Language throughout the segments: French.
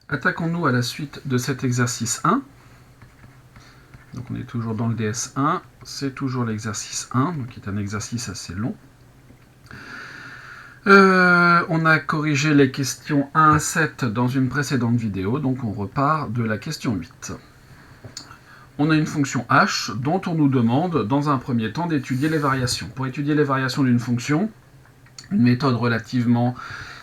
Attaquons-nous à la suite de cet exercice 1. Donc on est toujours dans le DS1, c'est toujours l'exercice 1, donc qui est un exercice assez long. On a corrigé les questions 1 à 7 dans une précédente vidéo, donc on repart de la question 8. On a une fonction h dont on nous demande dans un premier temps d'étudier les variations. Pour étudier les variations d'une fonction, une méthode relativement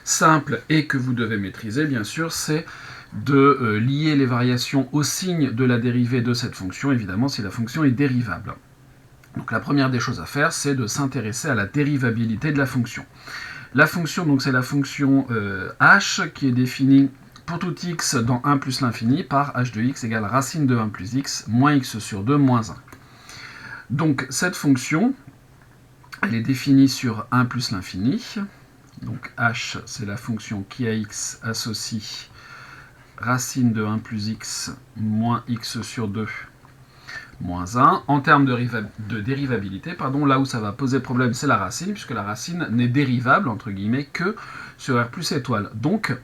simple et que vous devez maîtriser bien sûr, c'est de lier les variations au signe de la dérivée de cette fonction, évidemment si la fonction est dérivable. Donc la première des choses à faire, c'est de s'intéresser à la dérivabilité de la fonction. La fonction, donc c'est la fonction h qui est définie pour tout x dans 1 plus l'infini par h de x égale racine de 1 plus x moins x sur 2 moins 1. Donc cette fonction, elle est définie sur 1 plus l'infini. Donc h, c'est la fonction qui à x associe racine de 1 plus x moins x sur 2 moins 1. En termes de dérivabilité, là où ça va poser problème, c'est la racine, puisque la racine n'est dérivable, entre guillemets, que sur r plus étoile. Donc,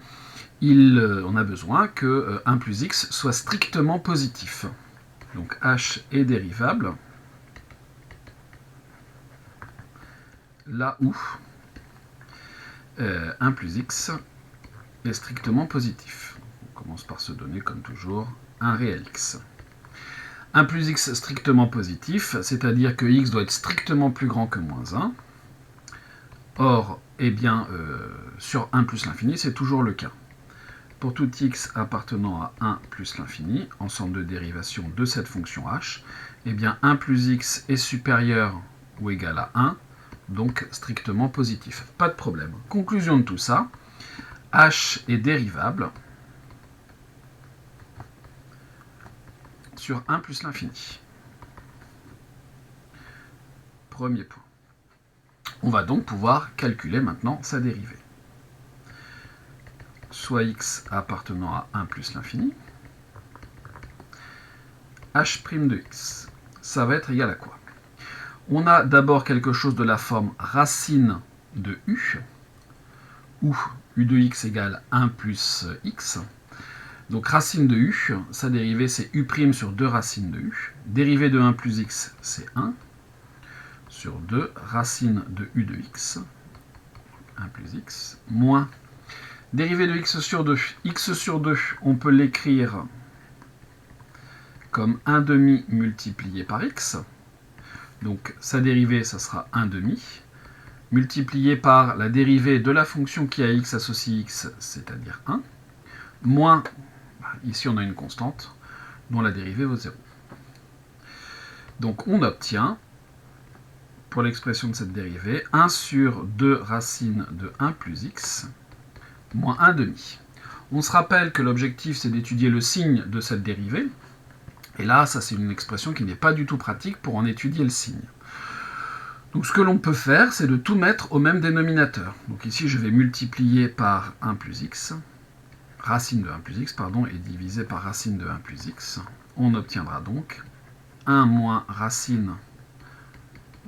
on a besoin que 1 plus x soit strictement positif. Donc h est dérivable là où 1 plus x est strictement positif. On commence par se donner, comme toujours, un réel x. 1 plus x strictement positif, c'est-à-dire que x doit être strictement plus grand que moins 1. Or, sur 1 plus l'infini, c'est toujours le cas. Pour tout x appartenant à 1 plus l'infini, ensemble de dérivations de cette fonction h, 1 plus x est supérieur ou égal à 1, donc strictement positif. Pas de problème. Conclusion de tout ça, h est dérivable sur 1 plus l'infini. Premier point. On va donc pouvoir calculer maintenant sa dérivée. Soit x appartenant à 1 plus l'infini, h' de x. Ça va être égal à quoi? On a d'abord quelque chose de la forme racine de u, où u de x égale 1 plus x. Donc racine de u, sa dérivée c'est u' sur 2 racines de u. Dérivée de 1 plus x, c'est 1 sur 2 racine de u de x, 1 plus x, moins dérivée de x sur 2. X sur 2, on peut l'écrire comme 1 demi multiplié par x. Donc sa dérivée, ça sera 1 demi, multiplié par la dérivée de la fonction qui à x associe x, c'est-à-dire 1, moins, ici on a une constante, dont la dérivée vaut 0. Donc on obtient, pour l'expression de cette dérivée, 1 sur 2 racines de 1 plus x, moins 1 demi. On se rappelle que l'objectif, c'est d'étudier le signe de cette dérivée. Et là, ça c'est une expression qui n'est pas du tout pratique pour en étudier le signe. Donc ce que l'on peut faire, c'est de tout mettre au même dénominateur. Donc ici, je vais multiplier par 1 plus x, racine de 1 plus x, et diviser par racine de 1 plus x. On obtiendra donc 1 moins racine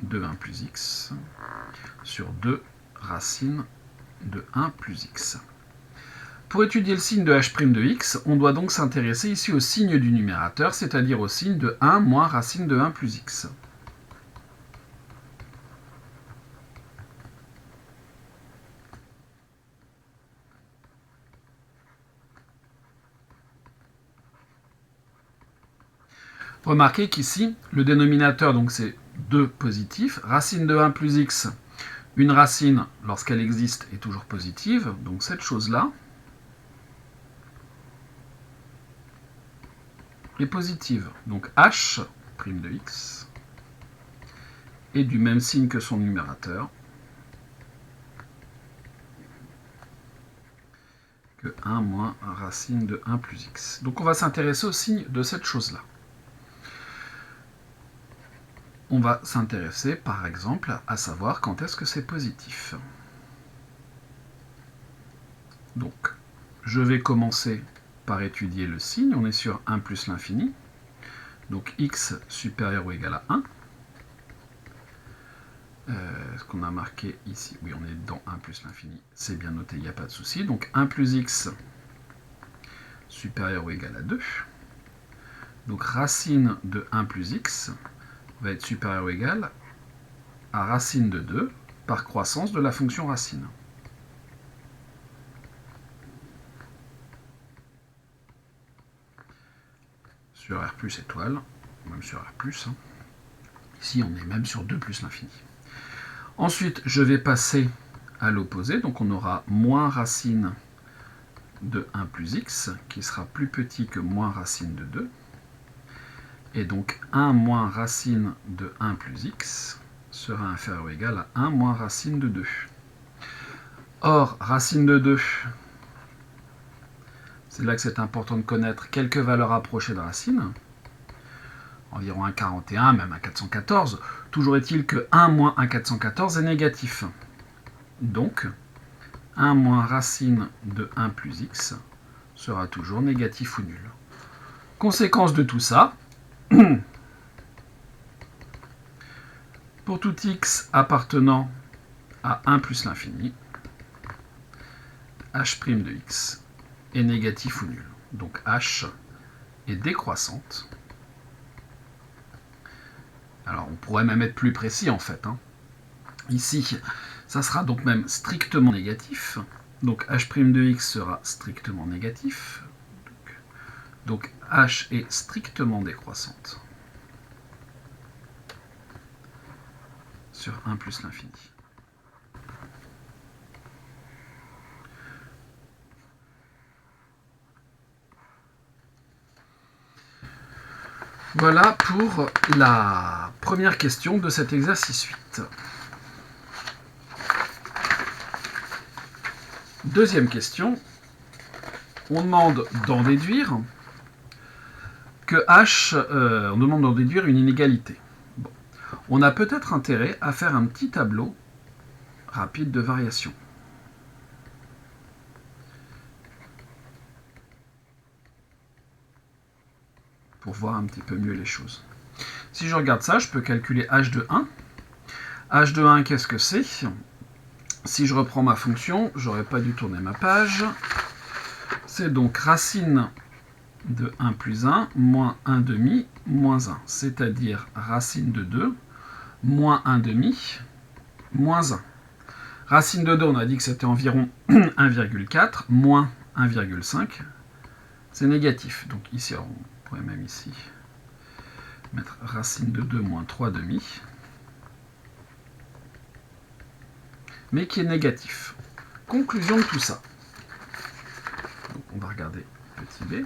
de 1 plus x sur 2 racine de 1 plus x. Pour étudier le signe de h' de x, on doit donc s'intéresser ici au signe du numérateur, c'est-à-dire au signe de 1 moins racine de 1 plus x. Remarquez qu'ici, le dénominateur, donc c'est 2 positif, racine de 1 plus x, une racine, lorsqu'elle existe, est toujours positive, donc cette chose-là est positive. Donc h' de x est du même signe que son numérateur, que 1 moins racine de 1 plus x. Donc on va s'intéresser au signe de cette chose-là. On va s'intéresser, par exemple, à savoir quand est-ce que c'est positif. Donc, je vais commencer par étudier le signe. On est sur 1 plus l'infini. Donc, x supérieur ou égal à 1. Est-ce qu'on a marqué ici? Oui, on est dans 1 plus l'infini. C'est bien noté, il n'y a pas de souci. Donc, 1 plus x supérieur ou égal à 2. Donc racine de 1 plus x va être supérieur ou égal à racine de 2 par croissance de la fonction racine. Sur R plus étoile, même sur R plus. Ici, on est même sur 2 plus l'infini. Ensuite, je vais passer à l'opposé. Donc, on aura moins racine de 1 plus x, qui sera plus petit que moins racine de 2. Et donc, 1 moins racine de 1 plus x sera inférieur ou égal à 1 moins racine de 2. Or, racine de 2, c'est là que c'est important de connaître quelques valeurs approchées de racine. Environ 1,41, même 1,414. Toujours est-il que 1 moins 1,414 est négatif. Donc, 1 moins racine de 1 plus x sera toujours négatif ou nul. Conséquence de tout ça, pour tout x appartenant à 1 plus l'infini, h' de x est négatif ou nul. Donc h est décroissante. Alors on pourrait même être plus précis en fait. Ici, ça sera donc même strictement négatif. Donc h' de x sera strictement négatif. Donc h est strictement décroissante sur 1 plus l'infini. Voilà pour la première question de cet exercice 8. Deuxième question, on demande d'en déduire que h, on demande d'en déduire une inégalité. Bon. On a peut-être intérêt à faire un petit tableau rapide de variation. Pour voir un petit peu mieux les choses. Si je regarde ça, je peux calculer h de 1. h de 1, qu'est-ce que c'est? Si je reprends ma fonction, j'aurais pas dû tourner ma page. C'est donc racine de 1 plus 1 moins 1 demi moins 1, c'est-à-dire racine de 2 moins 1 demi moins 1. Racine de 2, on a dit que c'était environ 1,4 moins 1,5, c'est négatif. Donc ici, on pourrait même ici mettre racine de 2 moins 3 demi, mais qui est négatif. Conclusion de tout ça. Donc on va regarder petit b.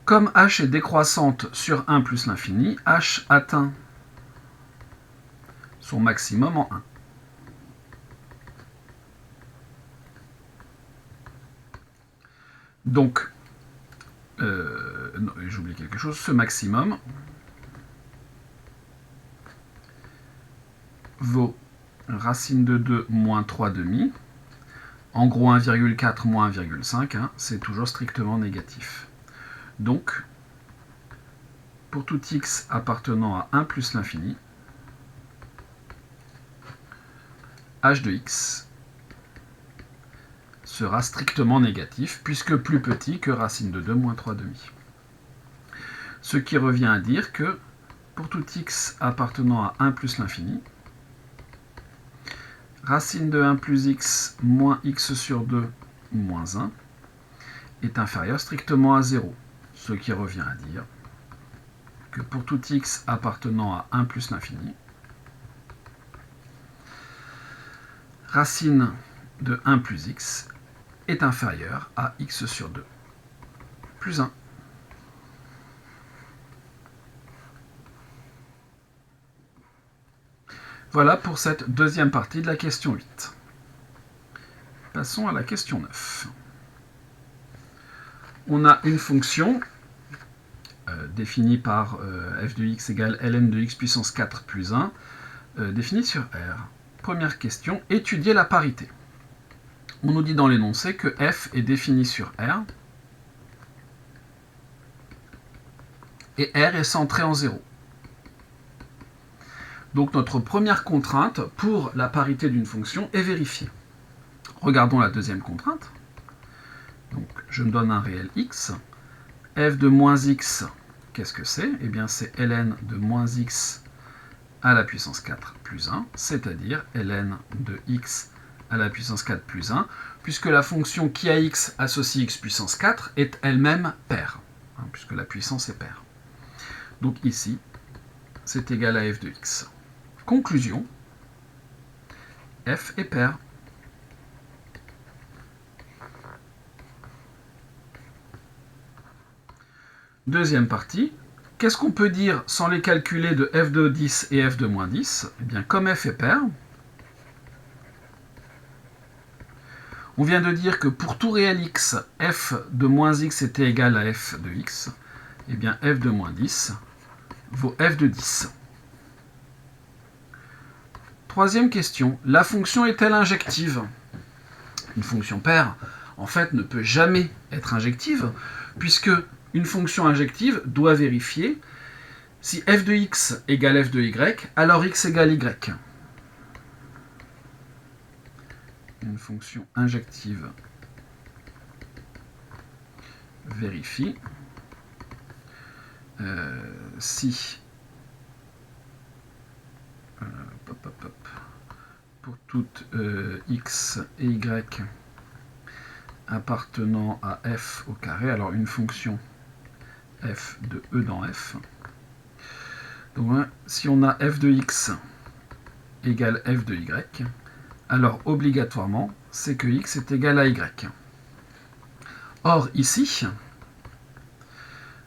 Comme h est décroissante sur 1 plus l'infini, h atteint son maximum en 1. Donc, j'oublie quelque chose, ce maximum vaut racine de 2 moins 3 demi. En gros, 1,4 moins 1,5, c'est toujours strictement négatif. Donc, pour tout x appartenant à 1 plus l'infini, h de x sera strictement négatif, puisque plus petit que racine de 2 moins 3 demi. Ce qui revient à dire que pour tout x appartenant à 1 plus l'infini, racine de 1 plus x moins x sur 2 moins 1 est inférieur strictement à 0. Ce qui revient à dire que pour tout x appartenant à 1 plus l'infini, racine de 1 plus x est inférieur à x sur 2 plus 1. Voilà pour cette deuxième partie de la question 8. Passons à la question 9. On a une fonction définie par f de x égale ln de x puissance 4 plus 1, définie sur R. Première question, étudier la parité. On nous dit dans l'énoncé que f est défini sur R, et R est centré en 0. Donc notre première contrainte pour la parité d'une fonction est vérifiée. Regardons la deuxième contrainte. Donc je me donne un réel x. f de moins x, qu'est-ce que c'est? Eh bien, c'est ln de moins x à la puissance 4 plus 1, c'est-à-dire ln de x à la puissance 4 plus 1, puisque la fonction qui a x associe x puissance 4 est elle-même paire, puisque la puissance est paire. Donc ici, c'est égal à f de x. Conclusion, f est paire. Deuxième partie, qu'est-ce qu'on peut dire sans les calculer de f de 10 et f de moins 10? Eh bien, comme f est paire, on vient de dire que pour tout réel x, f de moins x était égal à f de x. Eh bien, f de moins 10 vaut f de 10. Troisième question, la fonction est-elle injective? Une fonction paire, en fait, ne peut jamais être injective, puisque une fonction injective doit vérifier si f de x égale f de y, alors x égale y. Une fonction injective vérifie si pour toute x et y appartenant à f au carré, alors une fonction f de e dans f. Donc si on a f de x égale f de y, alors obligatoirement, c'est que x est égal à y. Or, ici,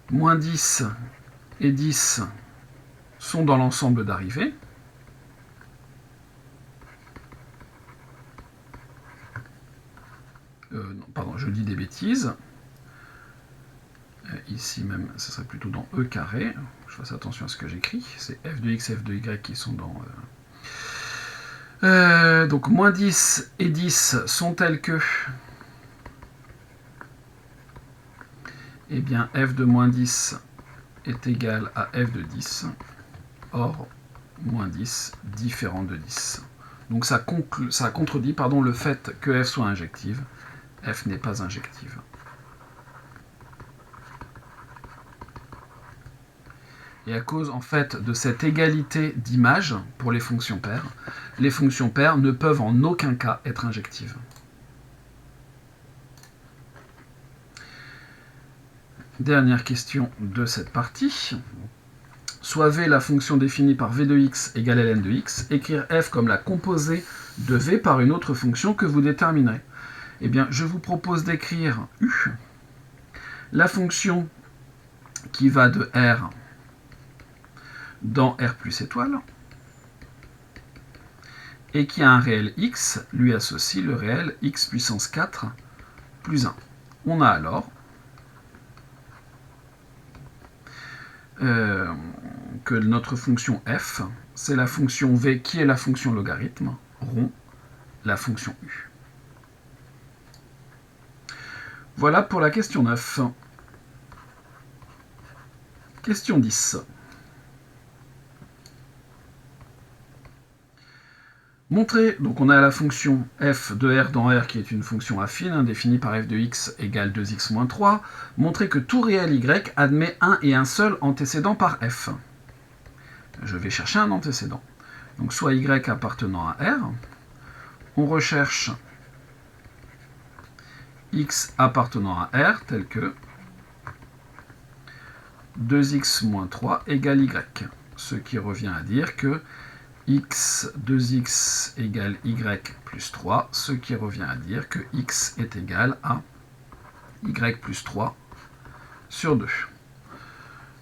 moins 10 et 10 sont dans l'ensemble d'arrivée. Non, pardon, je dis des bêtises. Ici même, ce serait plutôt dans e carré. Je fasse attention à ce que j'écris. C'est f de x et f de y qui sont dans... donc, moins 10 et 10 sont tels que... Eh bien, f de moins 10 est égal à f de 10. Or, moins 10 différent de 10. Donc, ça contredit le fait que f soit injective. F n'est pas injective. Et à cause, en fait, de cette égalité d'image pour les fonctions paires ne peuvent en aucun cas être injectives. Dernière question de cette partie. Soit v, la fonction définie par v de x égale ln de x, écrire f comme la composée de v par une autre fonction que vous déterminerez. Eh bien, je vous propose d'écrire u, la fonction qui va de R dans R plus étoile, et qui a un réel x, lui associe le réel x puissance 4 plus 1. On a alors que notre fonction f, c'est la fonction v qui est la fonction logarithme, rond la fonction u. Voilà pour la question 9. Question 10. Montrer, donc on a la fonction f de r dans R qui est une fonction affine, définie par f de x égale 2x moins 3. Montrer que tout réel y admet un et un seul antécédent par f. Je vais chercher un antécédent. Donc soit y appartenant à R, on recherche x appartenant à R tel que 2x moins 3 égale y. Ce qui revient à dire que x 2x égale y plus 3, ce qui revient à dire que x est égal à y plus 3 sur 2.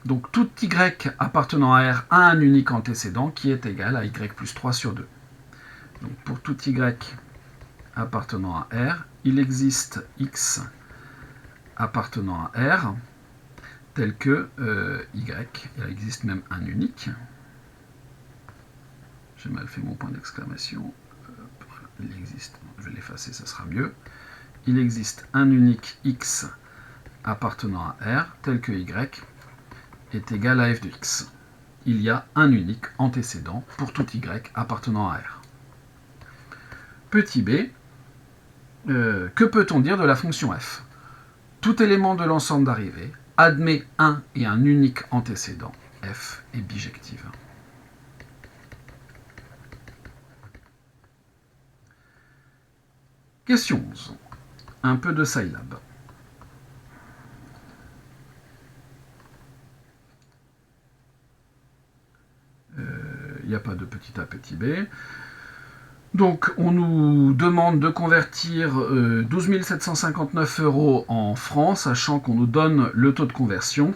Donc tout y appartenant à R a un unique antécédent qui est égal à y plus 3 sur 2. Donc pour tout y appartenant à R, il existe x appartenant à R tel que y, il existe même un unique. J'ai mal fait mon point d'exclamation. Il existe, je vais l'effacer, ça sera mieux. Il existe un unique x appartenant à R tel que y est égal à f de x. Il y a un unique antécédent pour tout y appartenant à R. Petit b, que peut-on dire de la fonction f? Tout élément de l'ensemble d'arrivée admet un et un unique antécédent. F est bijective. Question 11. Un peu de Scilab. Il n'y a pas de petit a, petit b. Donc, on nous demande de convertir 12 759 € en francs, sachant qu'on nous donne le taux de conversion.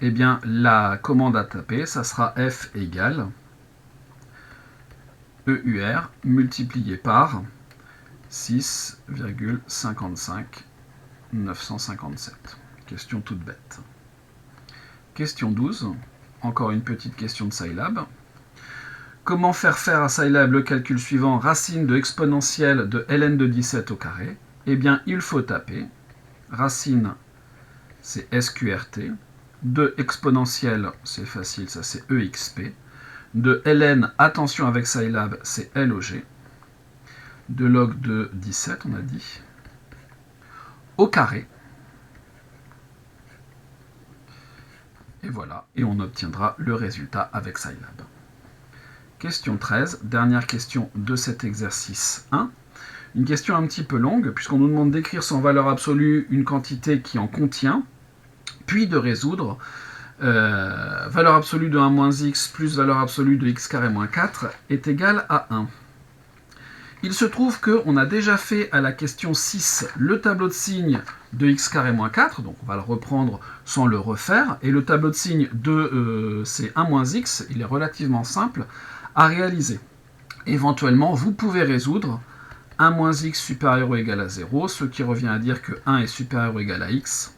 Eh bien, la commande à taper, ça sera F égale EUR multiplié par 6,55 957. Question toute bête. Question 12. Encore une petite question de Scilab. Comment faire à Scilab le calcul suivant, racine de exponentielle de ln de 17 au carré? Eh bien, il faut taper. Racine, c'est SQRT. De exponentielle, c'est facile, ça c'est EXP. De ln, attention avec Scilab, c'est LOG. De log de 17, on a dit. Au carré. Et voilà, et on obtiendra le résultat avec Scilab. Question 13, dernière question de cet exercice 1. Une question un petit peu longue, puisqu'on nous demande d'écrire sans valeur absolue une quantité qui en contient, puis de résoudre valeur absolue de 1 moins x plus valeur absolue de x carré moins 4 est égale à 1. Il se trouve qu'on a déjà fait à la question 6 le tableau de signes de x carré moins 4, donc on va le reprendre sans le refaire, et le tableau de signes de c'est 1 moins x, il est relativement simple à réaliser. Éventuellement, vous pouvez résoudre 1 moins x supérieur ou égal à 0, ce qui revient à dire que 1 est supérieur ou égal à x,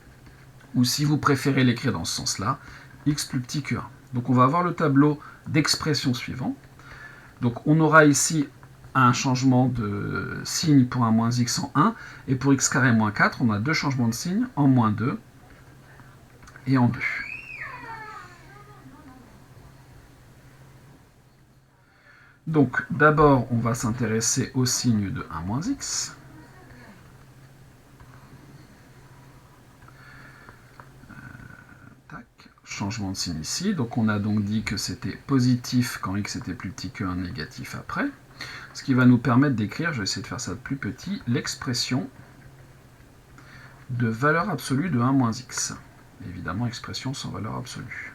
ou si vous préférez l'écrire dans ce sens-là, x plus petit que 1. Donc on va avoir le tableau d'expression suivant. Donc on aura ici un changement de signe pour 1 moins x en 1, et pour x carré moins 4, on a deux changements de signe, en moins 2 et en 2. Donc, d'abord, on va s'intéresser au signe de 1 moins x. Changement de signe ici. Donc, on a donc dit que c'était positif quand x était plus petit que 1, négatif après. Ce qui va nous permettre d'écrire, je vais essayer de faire ça de plus petit, l'expression de valeur absolue de 1 moins x. Évidemment, expression sans valeur absolue.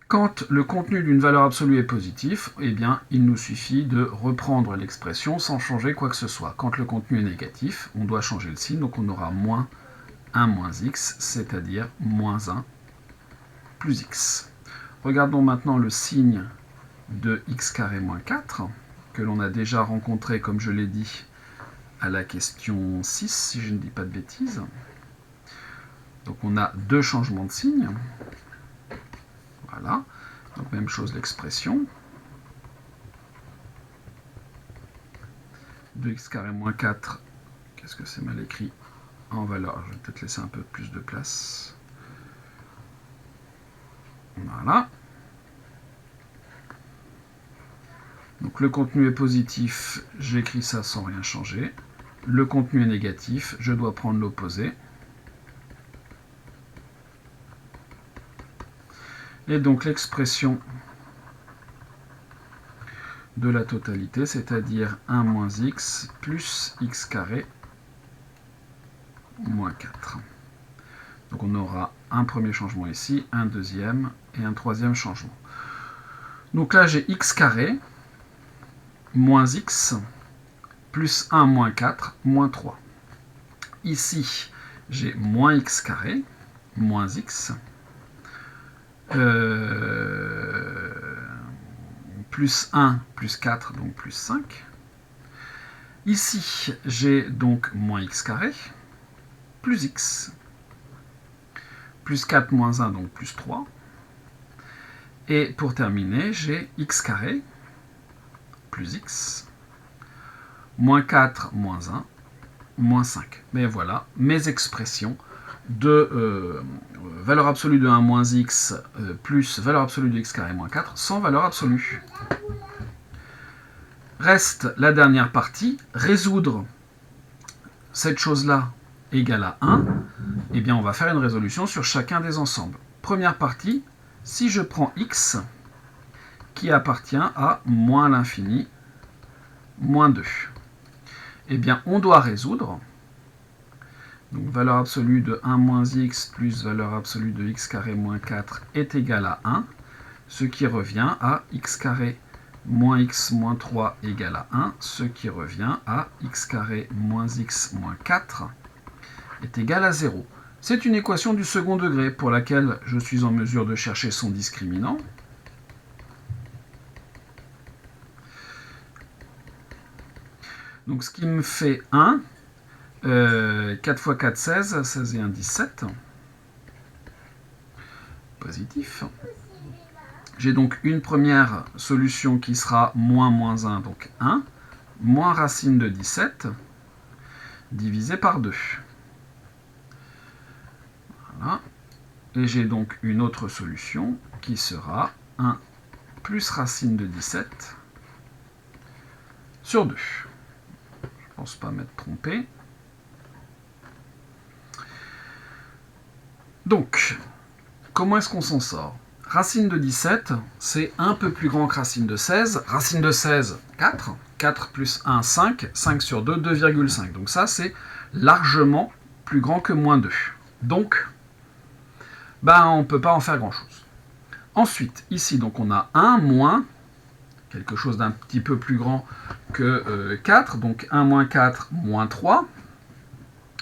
Quand le contenu d'une valeur absolue est positif, eh bien, il nous suffit de reprendre l'expression sans changer quoi que ce soit. Quand le contenu est négatif, on doit changer le signe, donc on aura moins 1 moins x, c'est-à-dire moins 1 plus x. Regardons maintenant le signe de x carré moins 4, que l'on a déjà rencontré, comme je l'ai dit, à la question 6, si je ne dis pas de bêtises. Donc on a deux changements de signe. Voilà, donc même chose l'expression. De x carré moins 4, qu'est-ce que c'est mal écrit en valeur? Je vais peut-être laisser un peu plus de place. Voilà. Donc le contenu est positif, j'écris ça sans rien changer. Le contenu est négatif, je dois prendre l'opposé. Et donc l'expression de la totalité, c'est-à-dire 1 moins x plus x carré moins 4. Donc on aura un premier changement ici, un deuxième et un troisième changement. Donc là j'ai x carré moins x plus 1 moins 4 moins 3. Ici j'ai moins x carré moins x plus 1 plus 4, donc plus 5. Ici, j'ai donc moins x carré, plus x, plus 4 moins 1, donc plus 3. Et pour terminer, j'ai x carré, plus x, moins 4 moins 1, moins 5. Mais voilà, mes expressions de valeur absolue de 1 moins x plus valeur absolue de x carré moins 4 sans valeur absolue. Reste la dernière partie, résoudre cette chose-là égale à 1, eh bien on va faire une résolution sur chacun des ensembles. Première partie, si je prends x qui appartient à moins l'infini, moins 2, eh bien on doit résoudre. Donc valeur absolue de 1 moins x plus valeur absolue de x carré moins 4 est égal à 1, ce qui revient à x carré moins x moins 3 égale à 1, ce qui revient à x carré moins x moins 4 est égal à 0. C'est une équation du second degré pour laquelle je suis en mesure de chercher son discriminant. Donc ce qui me fait 1, 4 fois 4, 16, 16 et 1, 17. Positif. J'ai donc une première solution qui sera moins 1, donc 1, moins racine de 17, divisé par 2. Voilà. Et j'ai donc une autre solution qui sera 1 plus racine de 17 sur 2. Je ne pense pas m'être trompé. Donc, comment est-ce qu'on s'en sort? Racine de 17, c'est un peu plus grand que racine de 16. Racine de 16, 4. 4 plus 1, 5. 5 sur 2, 2,5. Donc ça, c'est largement plus grand que moins 2. Donc, on ne peut pas en faire grand-chose. Ensuite, ici, donc on a 1 moins, quelque chose d'un petit peu plus grand que 4. Donc 1 moins 4, moins 3.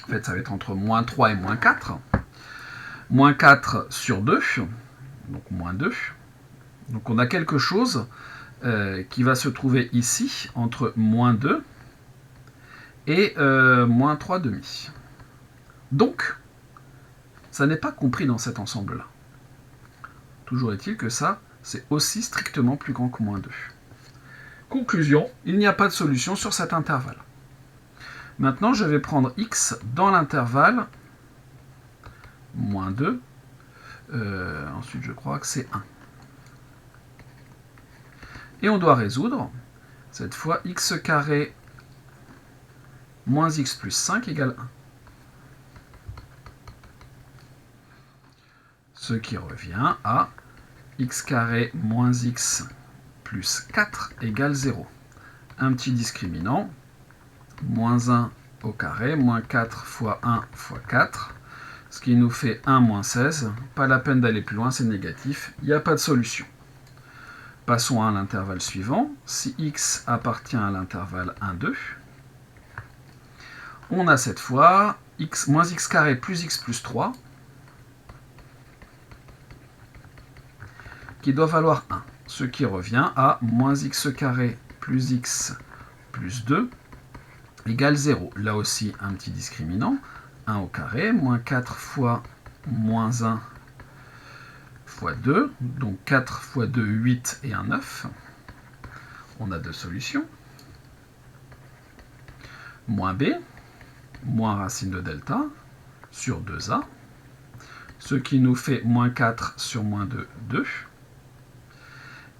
En fait, ça va être entre moins 3 et moins 4. Moins 4 sur 2. Donc moins 2. Donc on a quelque chose qui va se trouver ici entre moins 2 et moins 3 demi. Donc, ça n'est pas compris dans cet ensemble-là. Toujours est-il que ça, c'est aussi strictement plus grand que moins 2. Conclusion, il n'y a pas de solution sur cet intervalle. Maintenant, je vais prendre x dans l'intervalle moins 2. Ensuite, je crois que c'est 1. Et on doit résoudre, cette fois, x carré moins x plus 5 égale 1. Ce qui revient à x carré moins x plus 4 égale 0. Un petit discriminant, moins 1 au carré, moins 4 fois 1 fois 4, ce qui nous fait 1 moins 16. Pas la peine d'aller plus loin, c'est négatif, il n'y a pas de solution. Passons à l'intervalle suivant. Si x appartient à l'intervalle 1, 2, on a cette fois x moins x carré plus x plus 3, qui doit valoir 1, ce qui revient à moins x carré plus x plus 2 égale 0. Là aussi, un petit discriminant, 1 au carré, moins 4 fois moins 1 fois 2, donc 4 fois 2, 8 et 1, 9. On a deux solutions. Moins b, moins racine de delta, sur 2a, ce qui nous fait moins 4 sur moins 2, 2.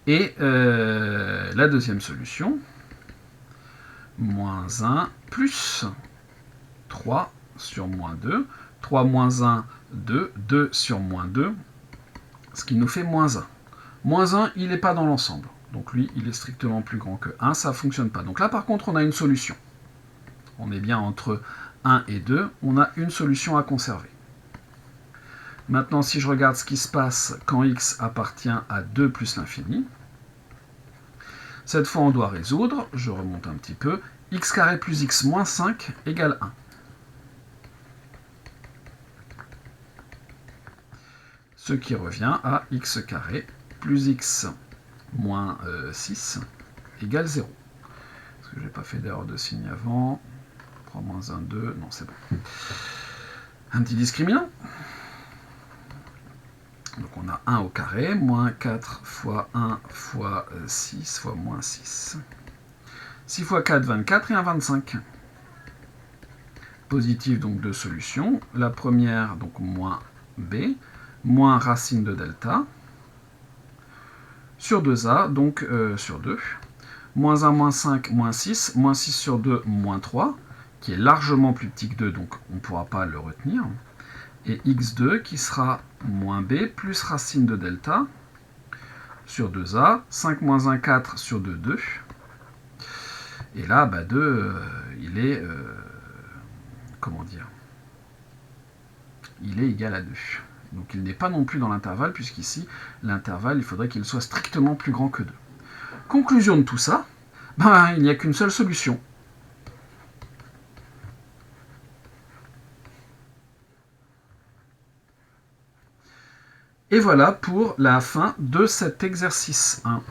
Et la deuxième solution, moins 1 plus 3 sur moins 2. 3 moins 1, 2. 2 sur moins 2, ce qui nous fait moins 1. Moins 1, il n'est pas dans l'ensemble. Donc lui, il est strictement plus grand que 1, ça ne fonctionne pas. Donc là, par contre, on a une solution. On est bien entre 1 et 2, on a une solution à conserver. Maintenant, si je regarde ce qui se passe quand x appartient à 2 plus l'infini, cette fois, on doit résoudre, je remonte un petit peu, x carré plus x moins 5 égale 1. Ce qui revient à x carré plus x moins 6 égale 0. Est-ce que je n'ai pas fait d'erreur de signe avant? 3 moins 1, 2, non, c'est bon. Un petit discriminant. Donc on a 1 au carré, moins 4 fois 1 fois 6 fois moins 6. 6 fois 4, 24 et un 25. Positif, donc deux solutions. La première, donc moins b, moins racine de delta, sur 2a, donc sur 2. Moins 1, moins 5, moins 6. Moins 6 sur 2, moins 3, qui est largement plus petit que 2, donc on ne pourra pas le retenir. Et x2 qui sera moins b plus racine de delta sur 2a. 5 moins 1, 4 sur 2, 2. Et là, 2, il est... comment dire? Il est égal à 2. Donc il n'est pas non plus dans l'intervalle, puisqu'ici, l'intervalle, il faudrait qu'il soit strictement plus grand que 2. Conclusion de tout ça, il n'y a qu'une seule solution. Et voilà pour la fin de cet exercice 1.